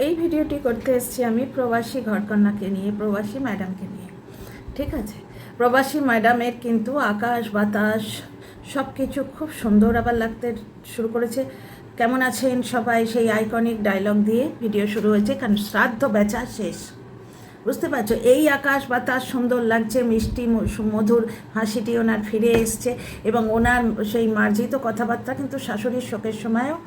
এই ভিডিওটি করতে এসেছি আমি প্রবাসী ঘরকন্যাকে নিয়ে, প্রবাসী ম্যাডামকে নিয়ে। ঠিক আছে, প্রবাসী ম্যাডামের কিন্তু আকাশ বাতাস সব কিছু খুব সুন্দর আবার লাগতে শুরু করেছে। কেমন আছেন সবাই, সেই আইকনিক ডায়লগ দিয়ে ভিডিও শুরু হয়েছে, কারণ শ্রাদ্ধ বেচা শেষ। বুঝতে পারছো, এই আকাশ বাতাস সুন্দর লাগছে, মিষ্টি মধুর হাসিটি ওনার ফিরে এসছে, এবং ওনার সেই মার্জিত কথাবার্তা কিন্তু শাশুড়ির শোকের সময়ও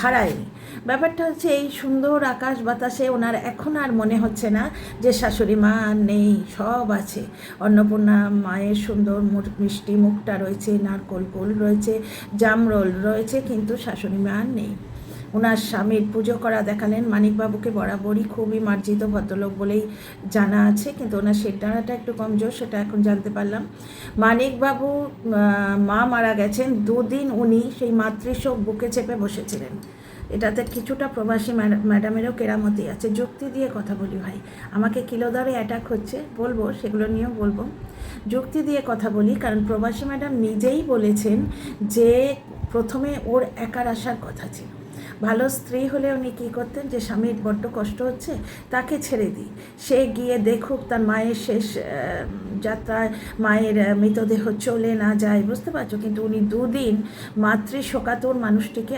হারায়নি। ব্যাপারটা হচ্ছে এই সুন্দর আকাশ বাতাসে ওনার এখন আর মনে হচ্ছে না যে শাশুড়ি মা নেই, সব আছে। অন্নপূর্ণা মায়ের সুন্দর মিষ্টি মুখটা রয়েছে, নারকোল কোল রয়েছে, জামরোল রয়েছে, কিন্তু শাশুড়ি মা নেই। ওনার স্বামীর পুজো করা দেখালেন। মানিকবাবুকে বরাবরই খুবই মার্জিত ভদ্রলোক বলেই জানা আছে, কিন্তু ওনার সেটাটা একটু কমজোর, সেটা এখন জানতে পারলাম। মানিকবাবু মা মারা গেছেন, দুদিন উনি সেই মাতৃশোক বুকে চেপে বসেছিলেন। এটাতে কিছুটা প্রবাসী ম্যাডামেরও কেরামতি আছে। যুক্তি দিয়ে কথা বলি ভাই, আমাকে কিলোদরে অ্যাটাক হচ্ছে, বলবো সেগুলো নিয়েও বলবো। যুক্তি দিয়ে কথা বলি, কারণ প্রবাসী ম্যাডাম নিজেই বলেছেন যে প্রথমে ওর একার আসার কথা ছিল। ভালো স্ত্রী হলে উনি কী করতেন, যে স্বামীর বড্ড কষ্ট হচ্ছে, তাকে ছেড়ে দিই, সে গিয়ে দেখুক তার মায়ের শেষ যাত্রায় মায়ের মৃতদেহ চলে না যায়, বুঝতে পারছো। কিন্তু উনি দুদিন মাতৃশোকাতুর মানুষটিকে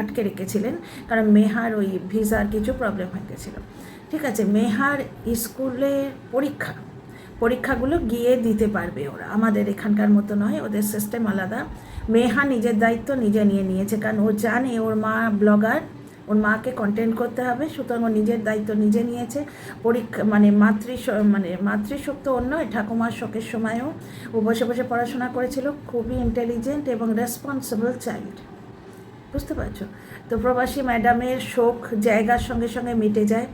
আটকে রেখেছিলেন, কারণ মেহার ওই ভিসার কিছু প্রবলেম হয়ে গেছিলো। ঠিক আছে, মেহার স্কুলের পরীক্ষাগুলো গিয়ে দিতে পারবে ওরা, আমাদের এখানকার মতো নয়, ওদের সিস্টেম আলাদা। মেহা নিজের দায়িত্ব নিজে নিয়ে নিয়েছে, কারণ ও জানে ওর মা ব্লগার, ওর মাকে কন্টেন্ট করতে হবে, সুতরাং ও নিজের দায়িত্ব নিজে নিয়েছে। পরীক্ষা মানে মাতৃশোক তো অন্য, ঠাকুমার শোকের সময়ও ও বসে বসে পড়াশোনা করেছিল। খুবই ইন্টেলিজেন্ট এবং রেসপন্সিবল চাইল্ড, বুঝতে পারছো। তো প্রবাসী ম্যাডামের শোক জায়গার সঙ্গে সঙ্গে মিটে যায়।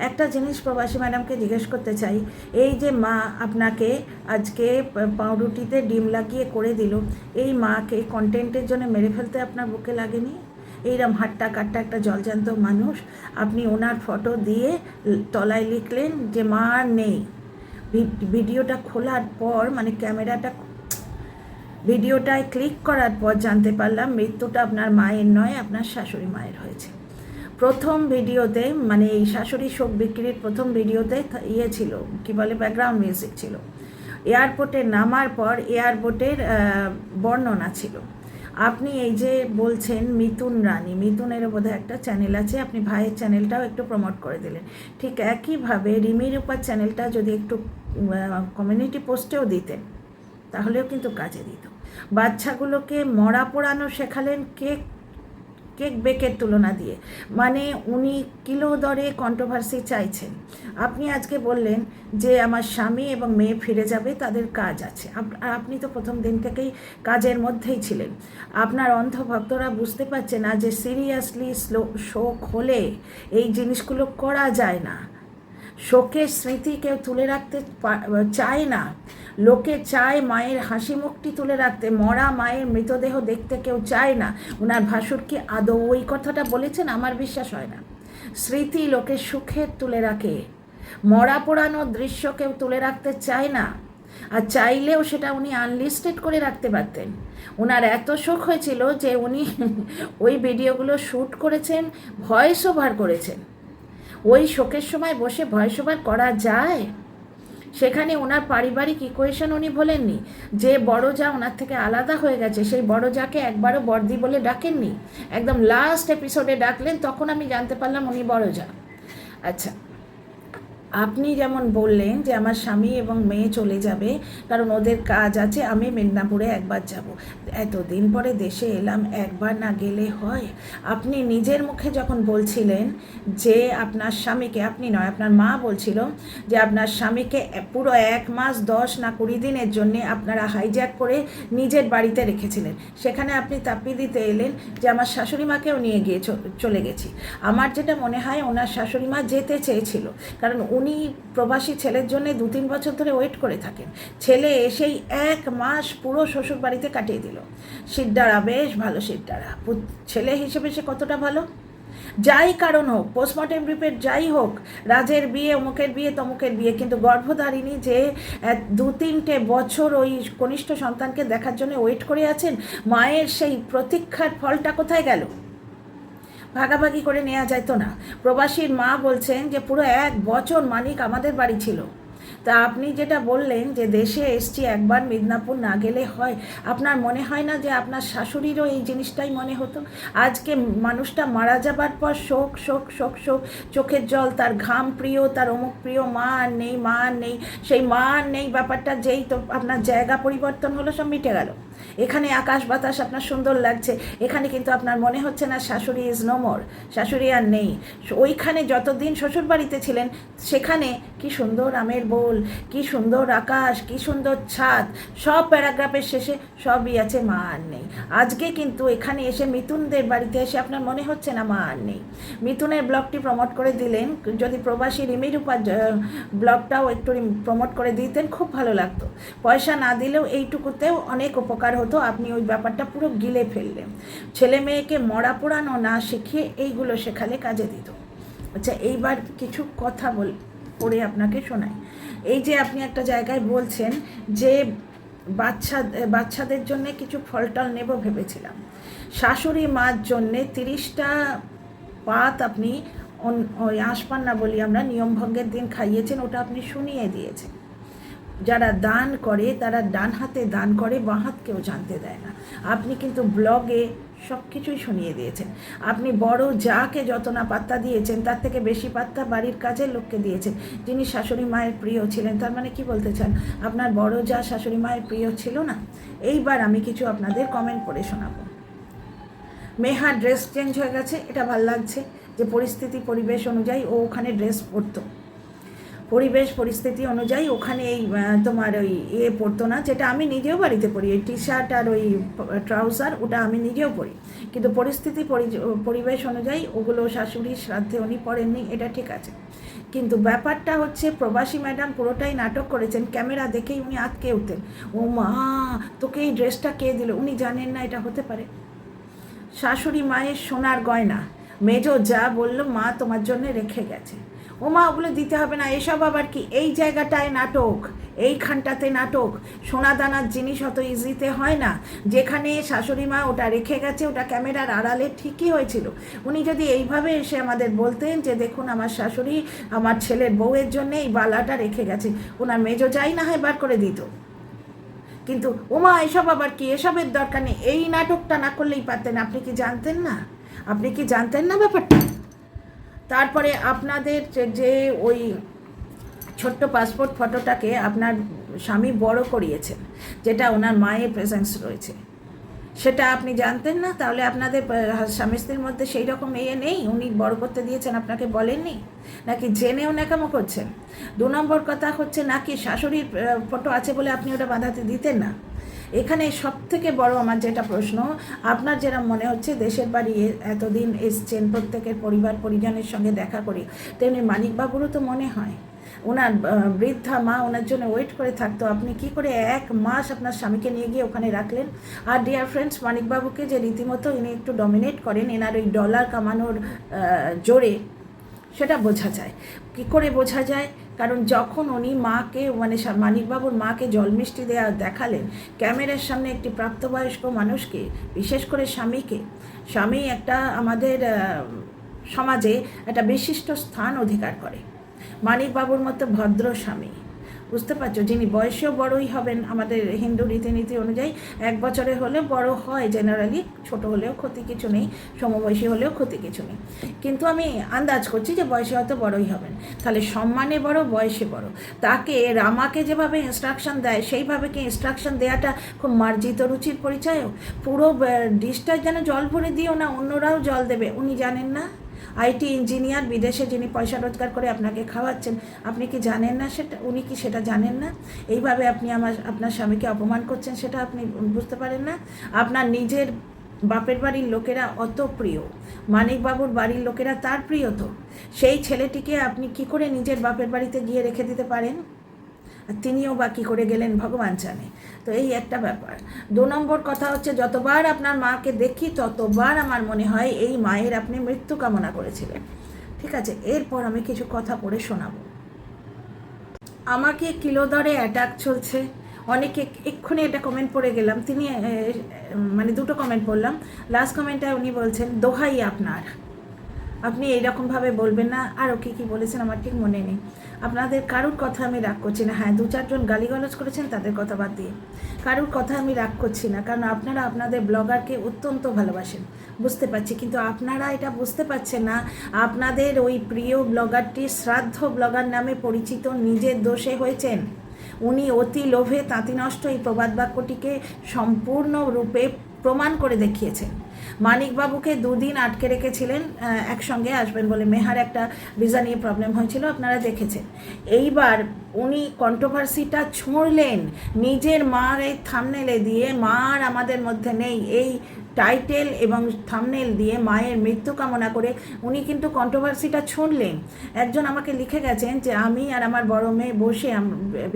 একটা জিনিস প্রবাসী ম্যাডামকে জিজ্ঞেস করতে চাই, এই যে মা আপনাকে আজকে পাউরুটিতে ডিম লাগিয়ে করে দিল, এই মাকে কন্টেন্টের জন্য মেরে ফেলতে আপনার বুকে লাগেনি? এইরকম হাট্টা কাট্টা একটা জলজান্ত মানুষ, আপনি ওনার ফটো দিয়ে তলায় লিখলেন যে মা আর নেই। ভিডিওটা খোলার পর, মানে ভিডিওটায় ক্লিক করার পর জানতে পারলাম মৃত্যুটা আপনার মায়ের নয়, আপনার শাশুড়ি মায়ের হয়েছে। প্রথম ভিডিওতে, মানে এই শাশুড়ি শোক বিক্রির প্রথম ভিডিওতে ছিল, কি বলে, ব্যাকগ্রাউন্ড মিউজিক ছিল। এয়ারপোর্টে নামার পর এয়ারপোর্টের বর্ণনা ছিল। আপনি এই যে বলছেন মিতুন রানী, মিতুনেরও বোধহয় একটা চ্যানেল আছে, আপনি ভাইয়ের চ্যানেলটাও একটু প্রমোট করে দিলেন। ঠিক একইভাবে রিমির উপর চ্যানেলটা যদি একটু কমিউনিটি পোস্টেও দিতেন, তাহলেও কিন্তু কাজে দিত। বাচ্চাগুলোকে মরা পোড়ানো শেখালেন কেক বেকের তুলনা দিয়ে, মানে উনি কিলো দরে কন্ট্রোভার্সি চাইছেন। আপনি আজকে বললেন যে আমার স্বামী এবং মেয়ে ফিরে যাবে, তাদের কাজ আছে। আপনি তো প্রথম দিন থেকেই কাজের মধ্যেই ছিলেন। আপনার অন্ধ ভক্তরা বুঝতে পারছে না যে সিরিয়াসলি শোক হলে এই জিনিসগুলো করা যায় না। শোকের স্মৃতি কেউ তুলে রাখতে চায় না, লোকে চায় মায়ের হাসি মুখটি তুলে রাখতে, মরা মায়ের মৃতদেহ দেখতে কেউ চায় না। ওনার ভাসুর কি আদৌ ওই কথাটা বলেছেন? আমার বিশ্বাস হয় না। স্মৃতি লোকে সুখের তুলে রাখে, মরা পোড়ানোর দৃশ্য কেউ তুলে রাখতে চায় না। আর চাইলেও সেটা উনি আনলিস্টেড করে রাখতে পারতেন। ওনার এত শোক হয়েছিল যে উনি ওই ভিডিওগুলো শ্যুট করেছেন, ভয়েস ওভার করেছেন। ওই শোকের সময় বসে ভয়েস ওভার করা যায়? সেখানে ওনার পারিবারিক ইকুয়েশন উনি বলেননি। যে বড় যা ওনার থেকে আলাদা হয়ে গেছে, সেই বড় যাকে একবারও বর্দি বলে ডাকেননি, একদম লাস্ট এপিসোডে ডাকলেন, তখন আমি জানতে পারলাম উনি বড় যা। আচ্ছা, আপনি যেমন বললেন যে আমার স্বামী এবং মেয়ে চলে যাবে কারণ ওদের কাজ আছে, আমি মেদিনীপুরে একবার যাব। এতদিন পরে দেশে এলাম, একবার না গেলে হয়? আপনি নিজের মুখে যখন বলছিলেন যে আপনার স্বামীকে, আপনি নয় আপনার মা বলছিল যে আপনার স্বামীকে পুরো 1 মাস 10 না 20 দিনের জন্যে আপনারা হাইজ্যাক করে নিজের বাড়িতে রেখেছিলেন, সেখানে আপনি তাপ্পি দিতে এলেন যে আমার শাশুড়ি মাকেও নিয়ে গিয়ে চলে গেছি। আমার যেটা মনে হয় ওনার শাশুড়ি মা যেতে চেয়েছিল, কারণ উনি প্রবাসী ছেলের জন্য 2-3 বছর ধরে ওয়েট করে থাকেন। ছেলে এসেই 1 মাস পুরো শ্বশুর বাড়িতে কাটিয়ে দিল। সিদ্ধারা বেশ ভালো, সিদ্ধারা ছেলে হিসেবে সে কতটা ভালো। যাই কারণ হোক, পোস্টমর্টেম রিপোর্ট যাই হোক, রাজের বিয়ে, অমুকের বিয়ে, তমুকের বিয়ে, কিন্তু গর্ভধারিণী যে 2-3টে বছর ওই কনিষ্ঠ সন্তানকে দেখার জন্য ওয়েট করে আছেন, মায়ের সেই প্রতীক্ষার ফলটা কোথায় গেল? ভাগাভাগি করে নেওয়া যেত না? প্রবাসীর মা বলছেন যে পুরো 1 বছর মানিক আমাদের বাড়ি ছিল। তা আপনি যেটা বললেন যে দেশে এসছি, একবার মিদনাপুর না গেলে হয়, আপনার মনে হয় না যে আপনার শাশুড়িরও এই জিনিসটাই মনে হতো? আজকে মানুষটা মারা যাবার পর শোক শোক শোক শোক, চোখের জল, তার ঘাম প্রিয়, তার অমুক প্রিয়, মা আর নেই, মা আর নেই, সেই মা আর নেই ব্যাপারটা যেই তো আপনার জায়গা পরিবর্তন হলো সব মিটে গেল। এখানে আকাশ বাতাস আপনার সুন্দর লাগছে, এখানে কিন্তু আপনার মনে হচ্ছে না শাশুড়ি ইজ নো মোর, শাশুড়ি আর নেই। ওইখানে যতদিন শ্বশুর বাড়িতে ছিলেন সেখানে কি সুন্দর আমের বোল, কি সুন্দর আকাশ, কি সুন্দর ছাদ, সব প্যারাগ্রাফের শেষে সবই আছে, মা আর নেই। আজকে কিন্তু এখানে এসে মিথুনদের বাড়িতে এসে আপনার মনে হচ্ছে না মা আর নেই। মিথুনের ব্লগটি প্রমোট করে দিলেন, যদি প্রবাসী রিমিরূপার ব্লগটাও একটু প্রমোট করে দিতেন খুব ভালো লাগতো। পয়সা না দিলেও এইটুকুতেও অনেক উপকার হতো। আপনি ওই ব্যাপারটা পুরো গিলে ফেললেন। ছেলে মেয়েকে মরা পোড়ানো না শিখিয়ে এইগুলো শেখালে কাজে দিত। আচ্ছা, এইবার কিছু কথা পড়ে আপনাকে শোনাই। এই যে আপনি একটা জায়গায় বলছেন যে বাচ্চাদের জন্য কিছু ফলটল নেব ভেবেছিলাম, শাশুড়ি মার জন্যে 30টা পাত আপনি ওই আঁশপান্না বলি আমরা, নিয়মভঙ্গের দিন খাইয়েছেন, ওটা আপনি শুনিয়ে দিয়েছেন। যারা দান করে তারা ডান হাতে দান করে, বাঁ হাত কেউ জানতে দেয় না। আপনি কিন্তু ব্লগে সব কিছুই শুনিয়ে দিয়েছেন। আপনি বড় যাকে যত না পাত্তা দিয়েছেন তার থেকে বেশি পাত্তা বাড়ির কাজের লোককে দিয়েছেন, যিনি শাশুড়ি মায়ের প্রিয় ছিলেন। তার মানে কি বলতে চান, আপনার বড় যা শাশুড়ি মায়ের প্রিয় ছিল না? এইবার আমি কিছু আপনাদের কমেন্ট পড়ে শোনাবো। মেহা ড্রেস চেঞ্জ হয়ে গেছে, এটা ভাল লাগছে যে পরিস্থিতি পরিবেশ অনুযায়ী ও ওখানে ড্রেস পরতো, পরিবেশ পরিস্থিতি অনুযায়ী ওখানে এই তোমার ওই পরতো না, যেটা আমি নিজেও বাড়িতে পরি, ওই টি শার্ট আর ওই ট্রাউজার, ওটা আমি নিজেও পরি। কিন্তু পরিস্থিতি পরিবেশ অনুযায়ী ওগুলো শাশুড়ির শ্রাদ্ধে উনি পরেননি, এটা ঠিক আছে। কিন্তু ব্যাপারটা হচ্ছে প্রবাসী ম্যাডাম পুরোটাই নাটক করেছেন। ক্যামেরা দেখেই উনি আটকে উঠতেন, ও মা তোকে এই ড্রেসটা কে দিল। উনি জানেন না এটা হতে পারে শাশুড়ি মায়ের সোনার গয়না। মেজো যা বলল মা তোমার জন্য রেখে গেছে, ও মা ওগুলো দিতে হবে না। এসব আবার কি, এই জায়গাটায় নাটক, এইখানটাতে নাটক। সোনা দানার জিনিস অত ইজিতে হয় না। যেখানে শাশুড়ি মা ওটা রেখে গেছে, ওটা ক্যামেরার আড়ালে ঠিকই হয়েছিল। উনি যদি এইভাবে এসে আমাদের বলতেন যে দেখুন আমার শাশুড়ি আমার ছেলের বউয়ের জন্য এই বালাটা রেখে গেছে, ওনার মেজো যাই না হয় বার করে দিত। কিন্তু ওমা এসব আবার কি, এসবের দরকার নেই, এই নাটকটা না করলেই পারতেন। আপনি কি জানতেন না? আপনি কি জানতেন না ব্যাপারটা? তারপরে আপনাদের যে ওই ছোট্ট পাসপোর্ট ফটোটাকে আপনার স্বামী বড় করিয়েছেন, যেটা ওনার মায়ের প্রেজেন্স রয়েছে, সেটা আপনি জানতেন না? তাহলে আপনাদের স্বামী স্ত্রীর মধ্যে সেই রকম নেই, উনি বড় করতে দিয়েছেন আপনাকে বলেননি? নাকি জেনেও ন্যাকামো করছেন? 2 নম্বর কথা হচ্ছে নাকি শাশুড়ির ফটো আছে বলে আপনি ওটা বাঁধাতে দিতেন না? এখানে সব থেকে বড় আমার যেটা প্রশ্ন, আপনার যেটা মনে হচ্ছে দেশের বাড়ি এতদিন এসছেন প্রত্যেকের পরিবার পরিজনের সঙ্গে দেখা করি, তেমনি মানিকবাবুরও তো মনে হয় ওনার বৃদ্ধা মা ওনার জন্য ওয়েট করে থাকতো। আপনি কি করে 1 মাস আপনার স্বামীকে নিয়ে গিয়ে ওখানে রাখলেন? আর ডিয়ার ফ্রেন্ডস, মানিকবাবুকে যে রীতিমতো ইনি একটু ডমিনেট করেন এনার ওই ডলার কামানোর জোরে, সেটা বোঝা যায়। কী করে বোঝা যায়? কারণ যখন উনি মাকে মানে মানিকবাবুর মাকে জল মিষ্টি দেখালেন ক্যামেরার সামনে একটি প্রাপ্তবয়স্ক মানুষকে, বিশেষ করে স্বামীকে, স্বামী একটা আমাদের সমাজে একটা বিশিষ্ট স্থান অধিকার করে। মানিকবাবুর মতো ভদ্র স্বামী, বুঝতে পারছো, যিনি বয়সেও বড়ই হবেন আমাদের হিন্দু রীতিনীতি অনুযায়ী, 1 বছরে হলে বড় হয় জেনারেলি, ছোট হলেও ক্ষতি কিছু নেই, সমবয়সী হলেও ক্ষতি কিছু নেই, কিন্তু আমি আন্দাজ করছি যে বয়সে হয়তো বড়ই হবেন। তাহলে সম্মানে বড়, বয়সে বড়, তাকে রামাকে যেভাবে ইনস্ট্রাকশন দেয় সেইভাবে কি ইনস্ট্রাকশন দেওয়াটা খুব মার্জিত রুচির পরিচয়ও? পুরো ডিশটা যেন জল ভরে দিও না, অন্যরাও জল দেবে, উনি জানেন না? আইটি ইঞ্জিনিয়ার বিদেশে যিনি পয়সা রোজগার করে আপনাকে খাওয়াচ্ছেন, আপনি কি জানেন না সেটা? উনি কি সেটা জানেন না? এইভাবে আপনি আপনার স্বামীকে অপমান করছেন, সেটা আপনি বুঝতে পারেন না? আপনার নিজের বাপের বাড়ির লোকেরা অত প্রিয়, মানিকবাবুর বাড়ির লোকেরা তার প্রিয়, তো সেই ছেলেটিকে আপনি কি করে নিজের বাপের বাড়িতে গিয়ে রেখে দিতে পারেন? আর তিনিও বা কী করে গেলেন ভগবান জানে। তো এই একটা ব্যাপার। 2 নম্বর কথা হচ্ছে, যতবার আপনার মাকে দেখি ততবার আমার মনে হয় এই মায়ের আপনি মৃত্যু কামনা করেছিলেন। ঠিক আছে, এরপর আমি কিছু কথা পড়ে শোনাবো। আমাকে কিলোদরে অ্যাটাক চলছে, অনেকে এক্ষুনি এটা কমেন্ট পড়ে গেলাম, তিনি মানে 2টো কমেন্ট পড়লাম। লাস্ট কমেন্টটায় উনি বলছেন দোহাই আপনার, আপনি এইরকমভাবে বলবেন না। আরও কী কী বলেছেন আমার ঠিক মনে নেই। আপনাদের কারুর কথা আমি রাগ করছি না। হ্যাঁ, 2-4 জন গালিগালাজ করেছেন, তাদের কথা বাদ দিয়ে কারুর কথা আমি রাগ করছি না, কারণ আপনারা আপনাদের ব্লগারকে অত্যন্ত ভালোবাসেন, বুঝতে পারছি। কিন্তু আপনারা এটা বুঝতে পারছেন না, আপনাদের ওই প্রিয় ব্লগারটি শ্রাদ্ধ ব্লগার নামে পরিচিত নিজের দোষে হয়েছেন। উনি অতি লোভে তাঁতি নষ্ট এই প্রবাদ বাক্যটিকে সম্পূর্ণরূপে প্রমাণ করে দেখিয়েছেন। মানিকবাবুকে 2 দিন আটকে রেখেছিলেন একসঙ্গে আসবেন বলে। মেহার একটা ভিসা নিয়ে প্রবলেম হয়েছিল, আপনারা দেখেছেন। এইবার উনি কন্ট্রোভার্সিটা ছুঁড়লেন নিজের মার এই থাম্বনেলে দিয়ে, মার আমাদের মধ্যে নেই এই টাইটেল এবং থাম্বনেল দিয়ে মায়ের মৃত্যু কামনা করে উনি কিন্তু কন্ট্রোভার্সিটা ছুঁড়লেন। একজন আমাকে লিখে গেছেন যে আমি আর আমার বড় মেয়ে বসে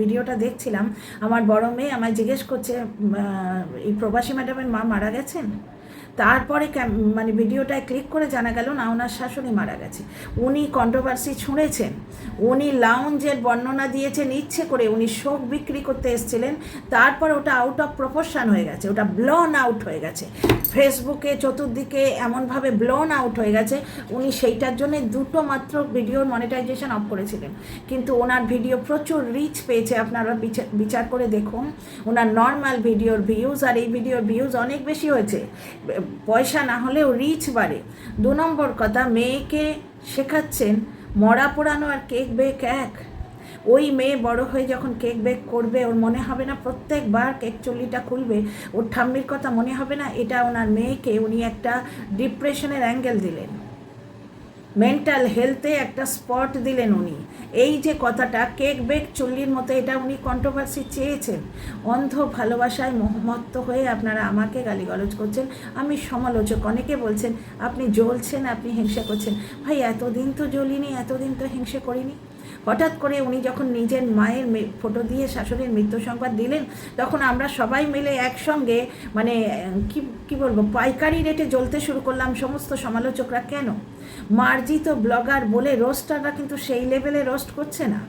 ভিডিওটা দেখছিলাম, আমার বড় মেয়ে আমায় জিজ্ঞেস করছে এই প্রবাসী ম্যাডামের মা মারা গেছেন। তারপরে মানে ভিডিওটায় ক্লিক করে জানা গেল না, ওনার শাশুড়ি মারা গেছে। উনি কন্ট্রোভার্সি ছুঁড়েছেন, উনি লাউঞ্জের বর্ণনা দিয়েছেন ইচ্ছে করে, উনি শোক বিক্রি করতে এসেছিলেন। তারপর ওটা আউট অফ প্রপোর্শন হয়ে গেছে, ওটা ব্লোন আউট হয়ে গেছে ফেসবুকে, চতুর্দিকে এমনভাবে ব্লোন আউট হয়ে গেছে। উনি সেইটার জন্য 2টো মাত্র ভিডিওর মনিটাইজেশন অফ করেছিলেন, কিন্তু ওনার ভিডিও প্রচুর রিচ পেয়েছে। আপনারা বিচার করে দেখুন, ওনার নর্মাল ভিডিওর ভিউজ আর এই ভিডিওর ভিউজ অনেক বেশি হয়েছে। পয়সা না হলেও রিচ বাড়ে। 2 নম্বর কথা, মেয়েকে শেখাচ্ছেন মরা পোড়ানো আর কেক বেক এক। ওই মেয়ে বড় হয়ে যখন কেক বেক করবে, ওর মনে হবে না প্রত্যেকবার কেক চুল্লিটা খুলবে ওর ঠাম্মির কথা মনে হবে না? এটা ওনার মেয়েকে উনি একটা ডিপ্রেশনের অ্যাঙ্গেল দিলেন, মেন্টাল হেলথে একটা স্পট দিলেন উনি। এই যে কথাটা কেক বেক চুল্লির মতো, এটা উনি কন্ট্রোভার্সি চেয়েছেন। অন্ধ ভালোবাসায় মোহমত্ত হয়ে আপনারা আমাকে গালিগালাজ করছেন। আমি সমালোচক, অনেকে বলছেন আপনি জ্বলছেন, আপনি হিংসা করছেন। ভাই, এতদিন তো জ্বলিনি, এতদিন তো হিংসে করিনি। হঠাৎ করে উনি যখন নিজের মায়ের ফটো দিয়ে শাশুড়ির মৃত্যু সংবাদ দিলেন, তখন আমরা সবাই মিলে একসঙ্গে মানে কি বলবো, পাইকারি রেটে জ্বলতে শুরু করলাম সমস্ত সমালোচকরা। কেন? মার্জিত ব্লগার বলে রোস্টাররা কিন্তু সেই লেভেলে রোস্ট করছে না।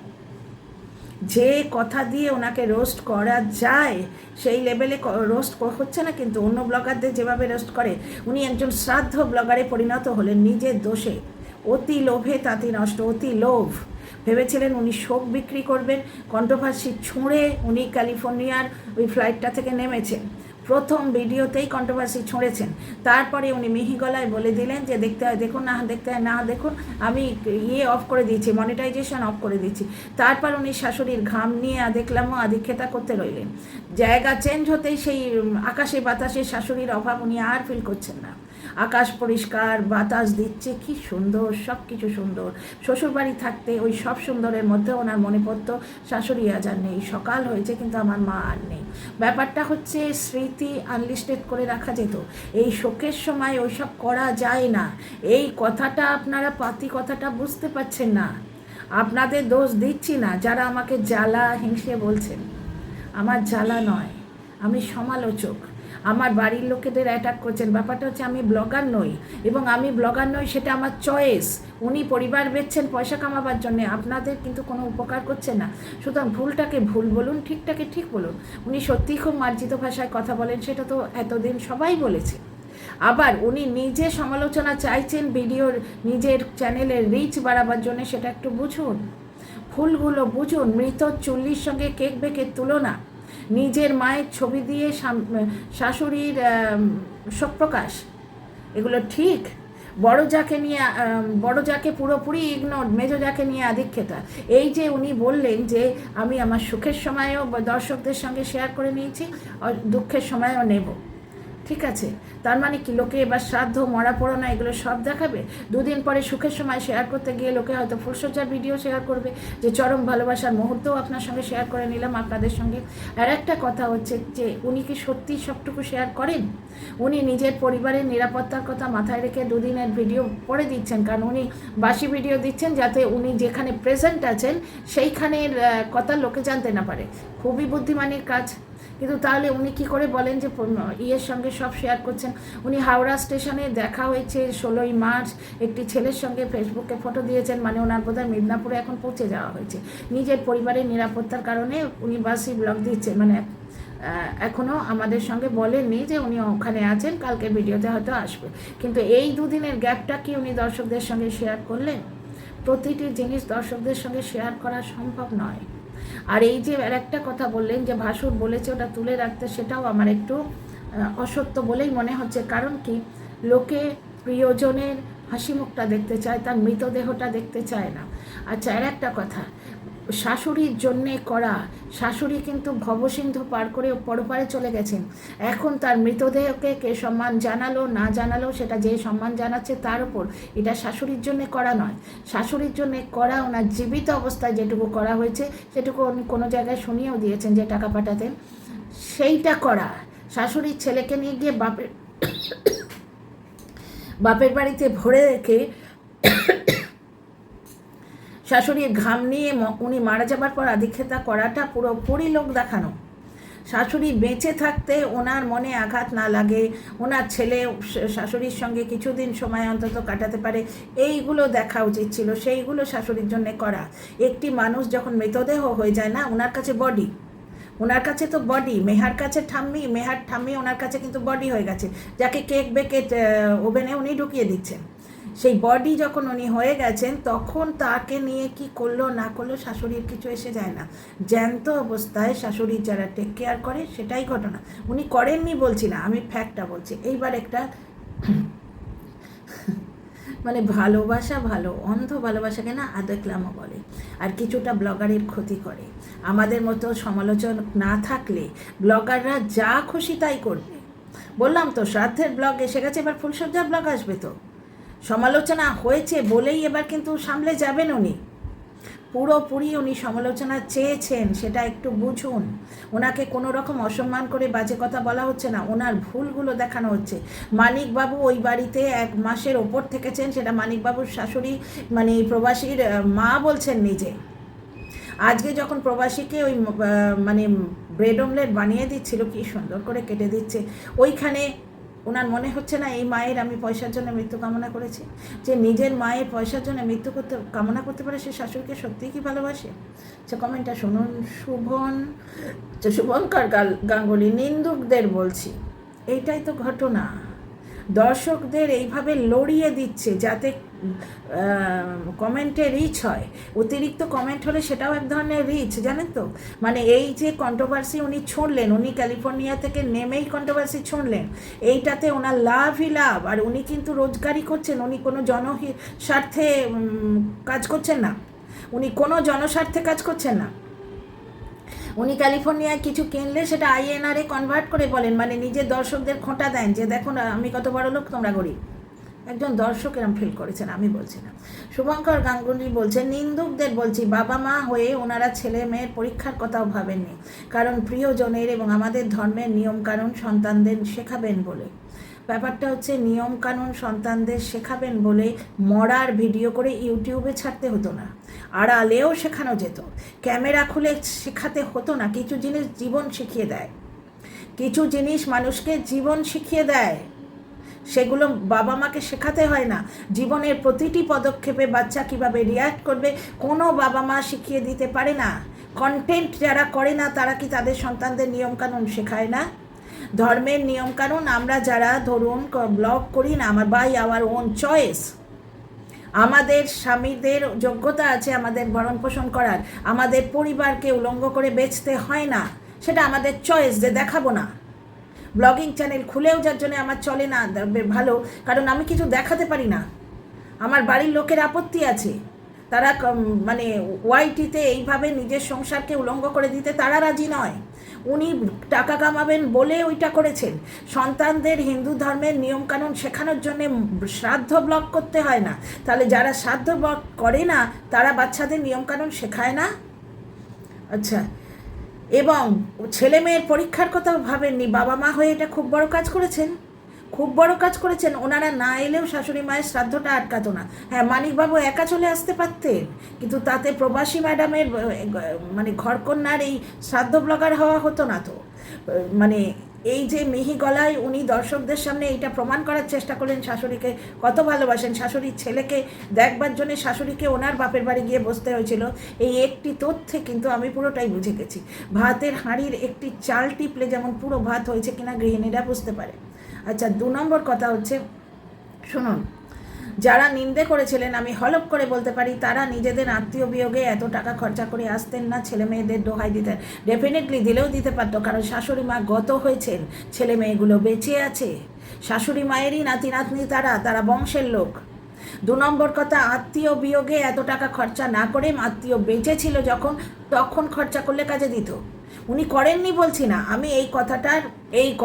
যে কথা দিয়ে ওনাকে রোস্ট করা যায় সেই লেভেলে রোস্ট হচ্ছে না, কিন্তু অন্য ব্লগারদের যেভাবে রোস্ট করে, উনি একজন শ্রাদ্ধ ব্লগারে পরিণত হলেন নিজের দোষে। অতি লোভে তাঁতি নষ্ট, অতি লোভ। ভেবেছিলেন উনি শোক বিক্রি করবেন, কন্ট্রোভার্সি ছুঁড়ে উনি ক্যালিফোর্নিয়ার ওই ফ্লাইটটা থেকে নেমেছেন। প্রথম ভিডিওতেই কন্ট্রোভার্সি ছুঁড়েছেন। তারপরে উনি মিহি গলায় বলে দিলেন যে দেখতে হয় দেখুন, না দেখতে হয় না দেখুন, আমি অফ করে দিয়েছি, মনিটাইজেশন অফ করে দিচ্ছি। তারপর উনি শাশুড়ির ঘাম নিয়ে দেখলামও আদিক্ষেতা করতে রইলেন। জায়গা চেঞ্জ হতেই সেই আকাশে বাতাসে শাশুড়ির অভাব উনি আর ফিল করছেন না। আকাশ পরিষ্কার, বাতাস দিচ্ছে, কি সুন্দর, সব কিছু সুন্দর। শ্বশুরবাড়ি থাকতে ওই সব সুন্দরের মধ্যে ওনার মনে পড়তো শাশুড়ি আজ আর নেই, সকাল হয়েছে কিন্তু আমার মা আর নেই। ব্যাপারটা হচ্ছে স্মৃতি আনলিস্টেড করে রাখা যেত, এই শোকের সময় ওইসব করা যায় না। এই কথাটা আপনারা পাতি কথাটা বুঝতে পারছেন না। আপনাদের দোষ দিচ্ছি না যারা আমাকে জ্বালা হিংসে বলছেন, আমার জ্বালা নয়, আমি সমালোচক। আমার বাড়ির লোকেদের অ্যাটাক করছেন। ব্যাপারটা হচ্ছে আমি ব্লগার নই, এবং আমি ব্লগার নই সেটা আমার চয়েস। উনি পরিবার বেচছেন পয়সা কামাবার জন্যে, আপনাদের কিন্তু কোনো উপকার করছেন না। সুতরাং ভুলটাকে ভুল বলুন, ঠিকটাকে ঠিক বলুন। উনি সত্যিই খুব মার্জিত ভাষায় কথা বলেন, সেটা তো এতদিন সবাই বলেছে। আবার উনি নিজে সমালোচনা চাইছেন ভিডিওর, নিজের চ্যানেলের রিচ বাড়াবার জন্য, সেটা একটু বুঝুন, ভুলগুলো বুঝুন। মৃত চুল্লির সঙ্গে কেক বেকের তুলনা, নিজের মায়ের ছবি দিয়ে শাশুড়ির শোক প্রকাশ, এগুলো ঠিক? বড় যাকে পুরোপুরি ইগনোর, মেজো যাকে নিয়ে আদিক্ষেতা। এই যে উনি বললেন যে আমি আমার সুখের সময়ও দর্শকদের সঙ্গে শেয়ার করে নিয়েছি, দুঃখের সময়ও নেব, ঠিক আছে? তার মানে কি লোকে এবার শ্রাদ্ধ, মরা পোড়ানো এগুলো সব দেখাবে? 2 দিন পরে সুখের সময় শেয়ার করতে গিয়ে লোকে হয়তো ফুলসজ্জার ভিডিও শেয়ার করবে, যে চরম ভালোবাসার মুহূর্তও আপনার সঙ্গে শেয়ার করে নিলাম আপনাদের সঙ্গে। আর একটা কথা হচ্ছে যে উনি কি সত্যি সবটুকু শেয়ার করেন? উনি নিজের পরিবারের নিরাপত্তার কথা মাথায় রেখে 2 দিনের ভিডিও পরে দিচ্ছেন, কারণ উনি বাসি ভিডিও দিচ্ছেন যাতে উনি যেখানে প্রেজেন্ট আছেন সেইখানের কথা লোকে জানতে না পারে। খুবই বুদ্ধিমানের কাজ। কিন্তু তাহলে উনি কি করে বলেন যে ইয়ের সঙ্গে সব শেয়ার করছেন? উনি হাওড়া স্টেশনে দেখা হয়েছে 16ই মার্চ, একটি ছেলের সঙ্গে ফেসবুকে ফটো দিয়েছেন, মানে ওনার বোধহয় মিদনাপুরে এখন পৌঁছে যাওয়া হয়েছে। নিজের পরিবারের নিরাপত্তার কারণে উনি বাসি ব্লগ দিচ্ছেন, মানে এখনও আমাদের সঙ্গে বলেননি যে উনি ওখানে আছেন, কালকে ভিডিওতে হয়তো আসবে। কিন্তু এই দুদিনের গ্যাপটা কি উনি দর্শকদের সঙ্গে শেয়ার করলেন? প্রতিটি জিনিস দর্শকদের সঙ্গে শেয়ার করা সম্ভব নয়। আর এই যে আর একটা কথা বললেন যে ভাসুর বলেছে ওটা তুলে রাখতে, সেটাও আমার একটু অসত্য বলেই মনে হচ্ছে। কারণ কি, লোকে প্রিয়জনের হাসি মুখটা দেখতে চায়, তার মৃতদেহটা দেখতে চায় না। আচ্ছা, আর একটা কথা, শাশুড়ির জন্যে করা, শাশুড়ি কিন্তু ভবসিন্ধু পার করে পরপারে চলে গেছেন। এখন তার মৃতদেহকে কে সম্মান জানালো না জানালো, সেটা যে সম্মান জানাচ্ছে তার উপর। এটা শাশুড়ির জন্যে করা নয়। শাশুড়ির জন্যে করা ওনার জীবিত অবস্থায় যেটুকু করা হয়েছে সেটুকু উনি কোনো জায়গায় শুনিয়েও দিয়েছেন যে টাকা পাঠাতেন, সেইটা করা। শাশুড়ির ছেলেকে নিয়ে গিয়ে বাপের বাড়িতে ভরে রেখে শাশুড়ির ঘাম নিয়ে উনি মারা যাবার পর আদিক্ষেতা করাটা পুরোপুরি লোক দেখানো। শাশুড়ি বেঁচে থাকতে ওনার মনে আঘাত না লাগে, ওনার ছেলে শাশুড়ির সঙ্গে কিছুদিন সময় অন্তত কাটাতে পারে, এইগুলো দেখা উচিত ছিল। সেইগুলো শাশুড়ির জন্যে করা। একটি মানুষ যখন মৃতদেহ হয়ে যায় না, ওনার কাছে বডি, ওনার কাছে তো বডি, মেহার কাছে ঠাম্মি, মেহার ঠাম্মি ওনার কাছে কিন্তু বডি হয়ে গেছে, যাকে কেক বেকে ওভেনে উনি ঢুকিয়ে দিচ্ছেন। সেই বডি যখন উনি হয়ে গেছেন, তখন তাকে নিয়ে কি করলো না করলো শাশুড়ির কিছু এসে যায় না। জ্যান্ত অবস্থায় শাশুড়ির যারা টেক কেয়ার করে, সেটাই ঘটনা। উনি করেননি বলছি না, আমি ফ্যাক্টটা বলছি। এইবার একটা মানে ভালোবাসা, ভালো অন্ধ ভালোবাসাকে না দেখলামও বলে, আর কিছুটা ব্লগারের ক্ষতি করে। আমাদের মতো সমালোচক না থাকলে ব্লগাররা যা খুশি তাই করবে। বললাম তো, শ্রাদ্ধের ব্লগ এসে গেছে, এবার ফুলসজ্জার ব্লগ আসবে। তো সমালোচনা হয়েছে বলেই এবার কিন্তু সামলে যাবেন উনি। পুরোপুরি উনি সমালোচনা চেয়েছেন, সেটা একটু বুঝুন। ওনাকে কোনো রকম অসম্মান করে বাজে কথা বলা হচ্ছে না, ওনার ভুলগুলো দেখানো হচ্ছে। মানিকবাবু ওই বাড়িতে 1 মাসের ওপর থেকেছেন, সেটা মানিকবাবুর শাশুড়ি মানে প্রবাসীর মা বলছেন নিজে। আজকে যখন প্রবাসীকে ওই মানে ব্রেড অমলেট বানিয়ে দিচ্ছিল, কি সুন্দর করে কেটে দিচ্ছে, ওইখানে ওনার মনে হচ্ছে না এই মায়ের আমি পয়সার জন্য মৃত্যু কামনা করেছি? যে নিজের মায়ের পয়সার জন্য মৃত্যু কামনা করতে পারে, সে শাশুড়িকে সত্যিই কি ভালোবাসে? আচ্ছা, কমেন্টটা শুনুন। শুভঙ্কর গাঙ্গুলি, নিন্দুকদের বলছি, এইটাই তো ঘটনা। দর্শকদের এইভাবে লড়িয়ে দিচ্ছে যাতে কমেন্টে রিচ হয়। অতিরিক্ত কমেন্ট হলে সেটাও এক ধরনের রিচ, জানেন তো। মানে এই যে কন্ট্রোভার্সি উনি ছুঁড়লেন, উনি ক্যালিফোর্নিয়া থেকে নেমেই কন্ট্রোভার্সি ছুঁড়লেন, এইটাতে ওনার লাভই লাভ। আর উনি কিন্তু রোজগারই করছেন, উনি কোনো জনস্বার্থে কাজ করছেন না, উনি কোনো জনস্বার্থে কাজ করছেন না। উনি ক্যালিফোর্নিয়ায় কিছু কিনলে সেটা INR-এ কনভার্ট করে বলেন, মানে নিজের দর্শকদের খোঁটা দেন যে দেখুন আমি কত বড় লোক, তোমরা গরিব। একজন দর্শক এরম ফিল করেছেন, আমি বলছি না। শুভঙ্কর গাঙ্গুলি বলছেন, নিন্দুকদের বলছি, বাবা মা হয়ে ওনারা ছেলে মেয়ের পরীক্ষার কথাও ভাবেননি, কারণ প্রিয়জনের এবং আমাদের ধর্মের নিয়মকানুন সন্তানদের শেখাবেন বলে। ব্যাপারটা হচ্ছে, নিয়মকানুন সন্তানদের শেখাবেন বলে মরার ভিডিও করে ইউটিউবে ছাড়তে হতো না, আড়ালেও শেখানো যেত। ক্যামেরা খুলে শেখাতে হতো না। কিছু জিনিস জীবন শিখিয়ে দেয়, কিছু জিনিস মানুষকে জীবন শিখিয়ে দেয়, সেগুলো বাবা মাকে শেখাতে হয় না। জীবনের প্রতিটি পদক্ষেপে বাচ্চা কিভাবে রিয়্যাক্ট করবে কোনো বাবা মা শিখিয়ে দিতে পারে না। কন্টেন্ট যারা করে না তারা কি তাদের সন্তানদের নিয়মকানুন শেখায় না? ধর্মের নিয়মকানুন আমরা যারা ধরুন ব্লগ করি না, আমার বাই আওয়ার ওন চয়েস, আমাদের স্বামীদের যোগ্যতা আছে আমাদের ভরণ পোষণ করার, আমাদের পরিবারকে উলঙ্গ করে বেচতে হয় না, সেটা আমাদের চয়েস যে দেখাবো না। ব্লগিং চ্যানেল খুলেও যার জন্য আমার চলে না ভালো, কারণ আমি কিছু দেখাতে পারি না, আমার বাড়ির লোকের আপত্তি আছে, তারা মানে ওয়াইটিতে এইভাবে নিজের সংসারকে উলঙ্গ করে দিতে তারা রাজি নয়। উনি টাকা কামাবেন বলে ওইটা করেছেন। সন্তানদের হিন্দু ধর্মের নিয়মকানুন শেখানোর জন্যে শ্রাদ্ধ ব্লগ করতে হয় না, তাহলে যারা শ্রাদ্ধ ব্লগ করে না তারা বাচ্চাদের নিয়মকানুন শেখায় না? আচ্ছা, এবং ছেলে মেয়ের পরীক্ষার কথা ভাবেননি, বাবা মা হয়ে এটা খুব বড় কাজ করেছেন, খুব বড় কাজ করেছেন। ওনারা না এলেও শাশুড়ি মায়ের শ্রাদ্ধটা আটকাতো না। হ্যাঁ, মানিকবাবু একা চলে আসতে পারতেন, কিন্তু তাতে প্রবাসী ম্যাডামের মানে ঘরকন্যার এই শ্রাদ্ধ ব্লগার হওয়া হতো না তো। মানে এই যে মিহি গলায় উনি দর্শকদের সামনে এইটা প্রমাণ করার চেষ্টা করলেন শাশুড়িকে কত ভালোবাসেন, শাশুড়ির ছেলেকে দেখবার জন্য শাশুড়িকে ওনার বাপের বাড়ি গিয়ে বসতে হয়েছিল, এই একটি তথ্যে কিন্তু আমি পুরোটাই বুঝে গেছি। ভাতের হাঁড়ির একটি চাল টিপলে যেমন পুরো ভাত হয়েছে কিনা গৃহিণীরা বুঝতে পারে। আচ্ছা, 2 নম্বর কথা হচ্ছে, শুনুন, যারা নিন্দে করেছিলেন আমি হলপ করে বলতে পারি তারা নিজেদের আত্মীয় বিয়োগে এত টাকা খরচা করে আসতেন না, ছেলে মেয়েদের দোহাই দিতেন। ডেফিনেটলি দিলেও দিতে পারতো, কারণ শাশুড়ি মা গত হয়েছেন, ছেলে মেয়েগুলো বেঁচে আছে, শাশুড়ি মায়েরই নাতি নাতনি, তারা বংশের লোক। 2 নম্বর কথা, আত্মীয় বিয়োগে এত টাকা খরচা না করে আত্মীয় বেঁচে ছিল যখন, তখন খরচা করলে কাজে দিত। উনি করেননি বলছি না, আমি এই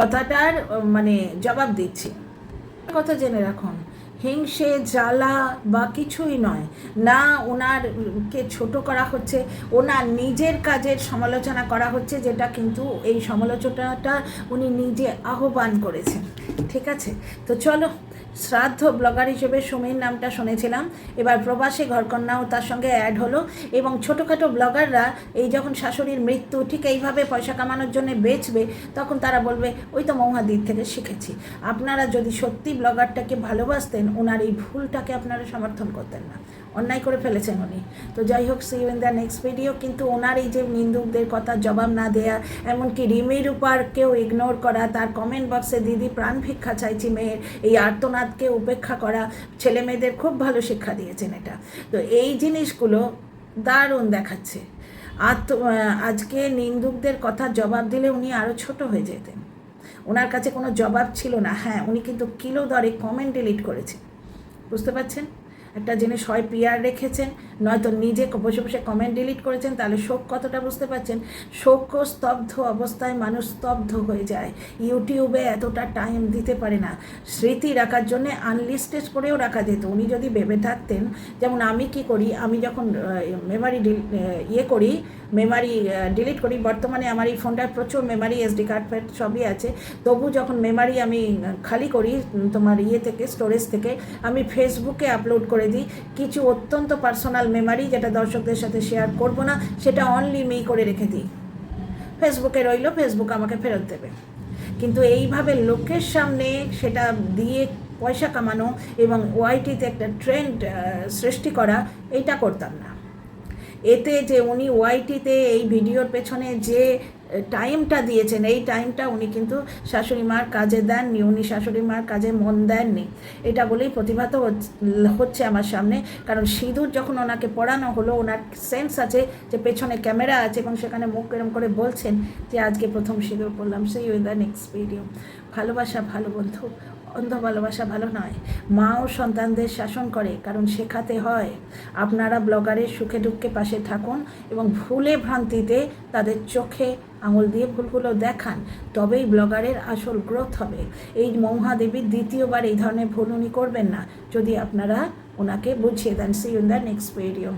কথাটার মানে জবাব দিচ্ছি। কথা জেনে রাখুন, হিংসে জ্বালা বা কিছুই নয়, না ওনারকে ছোট করা হচ্ছে, ওনার নিজের কাজের সমালোচনা করা হচ্ছে, যেটা কিন্তু এই সমালোচনাটা উনি নিজে আহ্বান করেছেন। ঠিক আছে, তো চলো, শ্রাদ্ধ ব্লগার হিসেবে সুমির নামটা শুনেছিলাম, এবার প্রবাসী ঘরকন্যাও তার সঙ্গে অ্যাড হলো। এবং ছোটোখাটো ব্লগাররা এই যখন শাশুড়ির মৃত্যু ঠিক এইভাবে পয়সা কামানোর জন্য বেচবে, তখন তারা বলবে ওই তো মৌহাদির থেকে শিখেছি। আপনারা যদি সত্যি ব্লগারটাকে ভালোবাসতেন, ওনার এই ভুলটাকে আপনারা সমর্থন করতেন না, অন্যায় করে ফেলেছেন উনি। তো যাই হোক, see you in the next video. কিন্তু ওনার এই যে নিন্দুকদের কথা জবাব না দেয়া, এমনকি রিমির উপারকেও ইগনোর করা, তার কমেন্ট বক্সে দিদি প্রাণ ভিক্ষা চাইছি মেয়ের, এই আর্তনাদকে উপেক্ষা করা, ছেলে মেয়েদের খুব ভালো শিক্ষা দিয়েছেন এটা। তো এই জিনিসগুলো দারুণ দেখাচ্ছে। আজকে নিন্দুকদের কথা জবাব দিলে উনি আরও ছোট হয়ে যেতেন, ওনার কাছে কোনো জবাব ছিল না। হ্যাঁ, উনি কিন্তু কিলো দরে কমেন্ট ডিলিট করেছেন, বুঝতে পারছেন? একটা জিনিস হয় পিআর রেখেছেন, নয়তো নিজে বসে বসে কমেন্ট ডিলিট করেছেন, তাহলে শোক কতটা বুঝতে পারছেন। শোক স্তব্ধ অবস্থায় মানুষ স্তব্ধ হয়ে যায়, ইউটিউবে এতটা টাইম দিতে পারে না। স্মৃতি রাখার জন্যে আনলিস্টেড করেও রাখা যেত। উনি যদি ভেবে থাকতেন, যেমন আমি কি করি, আমি যখন মেমারি মেমারি ডিলিট করি, বর্তমানে আমার এই ফোনটায় প্রচুর মেমারি, এসডি কার্ড ফ্যাট সবই আছে, তবু যখন মেমারি আমি খালি করি তোমার থেকে স্টোরেজ থেকে, আমি ফেসবুকে আপলোড করে দিই কিছু অত্যন্ত পার্সোনাল মেমারি, যেটা দর্শকদের সাথে শেয়ার করব না, সেটা অনলি মি করে রেখে দিই, ফেসবুকে রইল, ফেসবুক আমাকে ফেরত দেবে। কিন্তু এইভাবে লোকের সামনে সেটা দিয়ে পয়সা কামানো এবং ওয়াইটিতে একটা ট্রেন্ড সৃষ্টি করা, এইটা করতাম না। এতে যে উনি ওয়াইটিতে এই ভিডিওর পেছনে যে টাইমটা দিয়েছেন, এই টাইমটা উনি কিন্তু শাশুড়ি মার কাজে দেননি, উনি শাশুড়ি মার কাজে মন দেননি, এটা বলেই প্রতিভাত হচ্ছে আমার সামনে। কারণ সিঁদুর যখন ওনাকে পড়ানো হলো, ওনার সেন্স আছে যে পেছনে ক্যামেরা আছে এবং সেখানে মুখ এরম করে বলছেন যে আজকে প্রথম সিঁদুর পড়লাম। সেই উইথ দ্য নেক্সট ভিডিও। ভালোবাসা ভালো বন্ধু, অন্ধ ভালোবাসা ভালো নয়। মাও সন্তানদের শাসন করে, কারণ শেখাতে হয়। আপনারা ব্লগারের সুখে দুঃখে পাশে থাকুন এবং ভুলে ভ্রান্তিতে তাদের চোখে আঙুল দিয়ে ভুলগুলো দেখান, তবেই ব্লগারের আসল গ্রোথ হবে। এই মহাদেবীর দ্বিতীয়বার এই ধরনের ভুল উনি করবেন না, যদি আপনারা ওনাকে বুঝিয়ে দেন। See you in the next video.